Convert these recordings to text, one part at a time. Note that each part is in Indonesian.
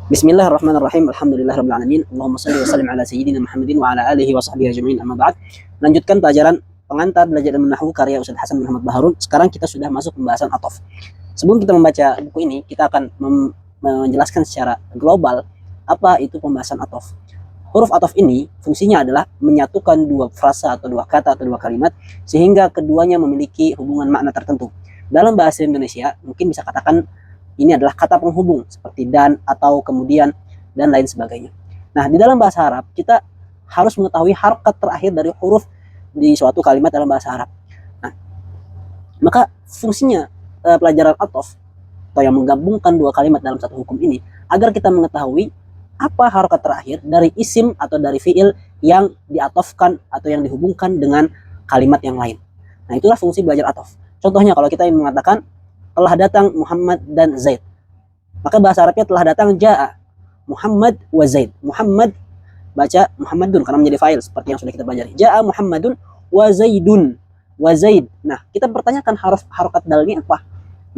Bismillahirrahmanirrahim. Alhamdulillahirabbil alamin. Allahumma shalli wa sallim ala sayyidina Muhammadin wa ala alihi wa sahbihi ajmain. Amma ba'd. Lanjutkan pelajaran pengantar belajar ilmu nahwu karya Ustaz Hasan bin Muhammad Baharun. Sekarang kita sudah masuk pembahasan ataf. Sebelum kita membaca buku ini, kita akan menjelaskan secara global apa itu pembahasan ataf. Huruf ataf ini fungsinya adalah menyatukan dua frasa atau dua kata atau dua kalimat sehingga keduanya memiliki hubungan makna tertentu. Dalam bahasa Indonesia mungkin bisa katakan ini adalah kata penghubung seperti dan, atau, kemudian, dan lain sebagainya. Nah, di dalam bahasa Arab kita harus mengetahui harokat terakhir dari huruf di suatu kalimat dalam bahasa Arab. Nah, maka fungsinya pelajaran ataf atau yang menggabungkan dua kalimat dalam satu hukum ini agar kita mengetahui apa harokat terakhir dari isim atau dari fiil yang diatofkan atau yang dihubungkan dengan kalimat yang lain. Nah, itulah fungsi belajar ataf. Contohnya kalau kita ingin mengatakan telah datang Muhammad dan Zaid, maka bahasa Arabnya telah datang ja'a Muhammad wa Zaid. Muhammad baca Muhammadun karena menjadi fa'il seperti yang sudah kita pelajari. Ja'a Muhammadun wa Zaidun wa Zaid. Nah, kita bertanyakan harokat dal ini apa?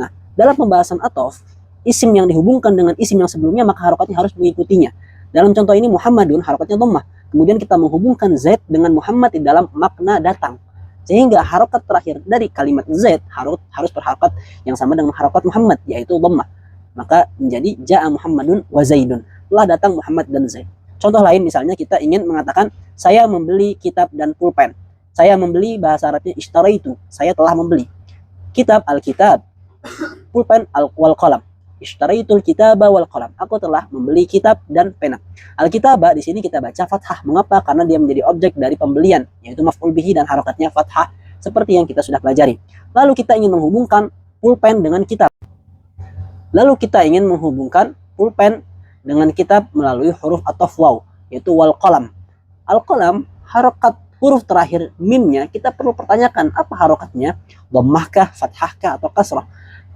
Nah, dalam pembahasan ataf, isim yang dihubungkan dengan isim yang sebelumnya maka harokatnya harus mengikutinya. Dalam contoh ini Muhammadun harokatnya dhammah. Kemudian kita menghubungkan Zaid dengan Muhammad di dalam makna datang. Sehingga harokat terakhir dari kalimat Zaid harus berharokat yang sama dengan harokat Muhammad, yaitu dhammah. Maka menjadi ja'a Muhammadun wa Zaidun. Telah datang Muhammad dan Zaid. Contoh lain misalnya kita ingin mengatakan saya membeli kitab dan pulpen. Saya membeli, bahasa Arabnya ishtaraitu. Saya telah membeli. Kitab al-kitab, pulpen wal qalam. Ishtaraitul kitaba wal qalam. Aku telah membeli kitab dan pena. Al-kitaba di sini kita baca fathah. Mengapa? Karena dia menjadi objek dari pembelian, yaitu maf'ul bihi dan harokatnya fathah seperti yang kita sudah pelajari. Lalu kita ingin menghubungkan pulpen dengan kitab. Lalu kita ingin menghubungkan pulpen dengan kitab melalui huruf ataf waw, yaitu wal qalam. Al-qalam, harokat huruf terakhir mimnya kita perlu pertanyakan apa harokatnya, dhammahkah, fathahkah, atau kasrah.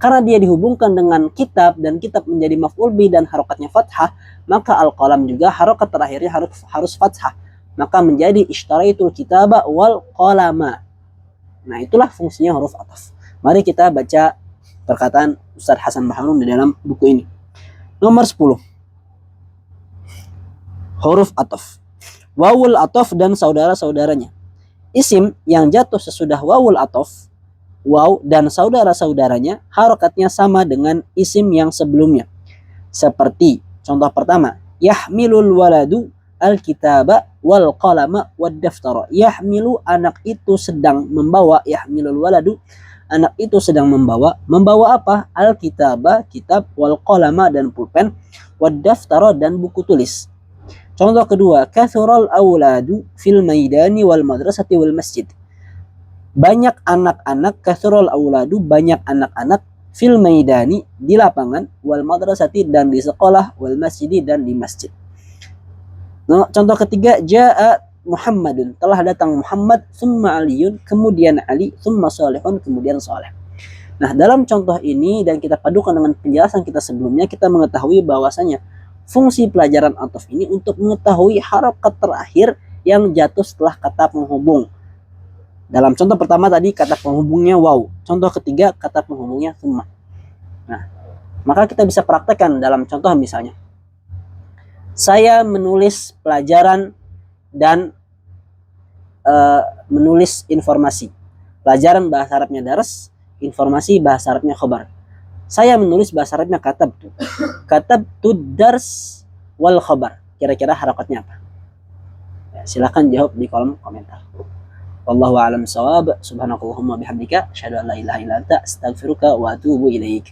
Karena dia dihubungkan dengan kitab dan kitab menjadi maf'ul bi dan harokatnya fathah, maka al-qalam juga harokat terakhirnya harus fathah. Maka menjadi ishtaraitul kitaba wal qalama. Nah, itulah fungsinya huruf ataf. Mari kita baca perkataan Ustaz Hasan Baharun di dalam buku ini. Nomor 10. Huruf ataf. Wawul ataf dan saudara-saudaranya. Isim yang jatuh sesudah wawul ataf, waw dan saudara-saudaranya harokatnya sama dengan isim yang sebelumnya. Seperti contoh pertama, yahmilul waladu al-kitaba wal qalama wad daftara. Yahmilu, anak itu sedang membawa. Yahmilul waladu, anak itu sedang membawa. Membawa apa? Al-kitaba, kitab, wal qalama dan pulpen, wad daftara dan buku tulis. Contoh kedua, kathural awladu fil maidani wal madrasati wal masjid. Banyak anak-anak, kathrul auladu, banyak anak-anak, fil maidani, di lapangan, wal madrasati, dan di sekolah, wal masjidi, dan di masjid. No, contoh ketiga, ja'a Muhammadun, telah datang Muhammad, summa aliyun, kemudian Ali, summa salihun, kemudian saleh. Nah, dalam contoh ini dan kita padukan dengan penjelasan kita sebelumnya, kita mengetahui bahwasanya fungsi pelajaran ataf ini untuk mengetahui harokat terakhir yang jatuh setelah kata penghubung. Dalam contoh pertama tadi kata penghubungnya waw. Contoh ketiga kata penghubungnya summa. Nah, maka kita bisa praktekkan dalam contoh misalnya. Saya menulis pelajaran dan menulis informasi. Pelajaran bahasa Arabnya dars, informasi bahasa Arabnya khobar. Saya menulis bahasa Arabnya katabtu. Katabtu dars wal khobar. Kira-kira harakatnya apa? Ya, silakan jawab di kolom komentar. Wallahu a'lam shawab. Subhanakallahumma bihamdika asyhadu an la ilaha illa anta astaghfiruka wa atubu ilaik.